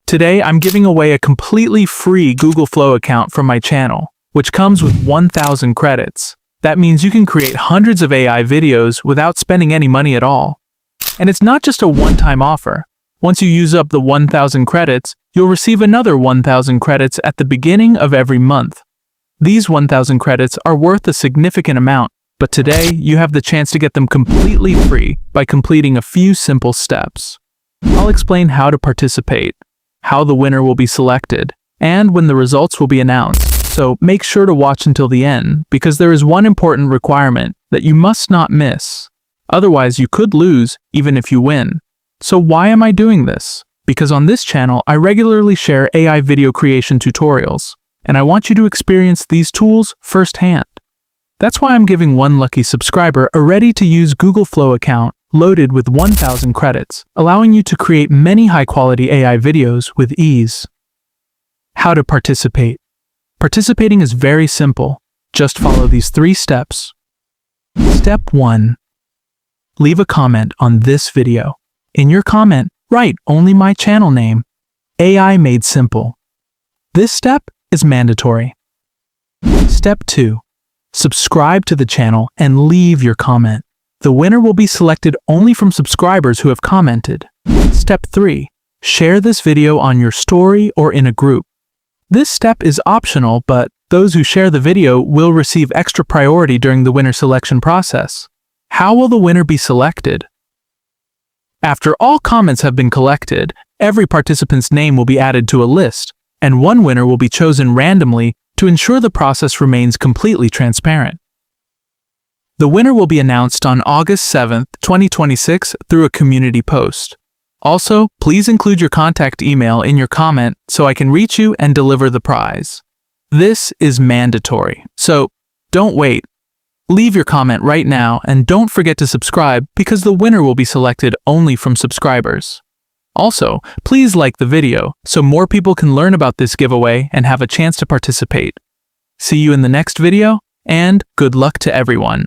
Today, I'm giving away a completely free Google Flow account from my channel, which comes with 1,000 credits. That means you can create hundreds of AI videos without spending any money at all. And it's not just a one-time offer. Once you use up the 1,000 credits, you'll receive another 1,000 credits at the beginning of every month. These 1,000 credits are worth a significant amount, but today you have the chance to get them completely free by completing a few simple steps. I'll explain how to participate, how the winner will be selected, and when the results will be announced. So make sure to watch until the end, because there is one important requirement that you must not miss. Otherwise, you could lose even if you win. So why am I doing this? Because on this channel, I regularly share AI video creation tutorials, and I want you to experience these tools firsthand. That's why I'm giving one lucky subscriber a ready-to-use Google Flow account loaded with 1,000 credits, allowing you to create many high-quality AI videos with ease. How to participate. Participating is very simple. Just follow these 3 steps. Step 1. Leave a comment on this video. In your comment, write only my channel name. AI made simple. This step is mandatory. Step 2. Subscribe to the channel and leave your comment. The winner will be selected only from subscribers who have commented. Step 3. Share this video on your story or in a group. This step is optional, but those who share the video will receive extra priority during the winner selection process. How will the winner be selected? After all comments have been collected, every participant's name will be added to a list, and one winner will be chosen randomly to ensure the process remains completely transparent. The winner will be announced on August 7, 2026 through a community post. Also, please include your contact email in your comment so I can reach you and deliver the prize. This is mandatory, so don't wait. Leave your comment right now and don't forget to subscribe because the winner will be selected only from subscribers. Also, please like the video so more people can learn about this giveaway and have a chance to participate. See you in the next video, and good luck to everyone.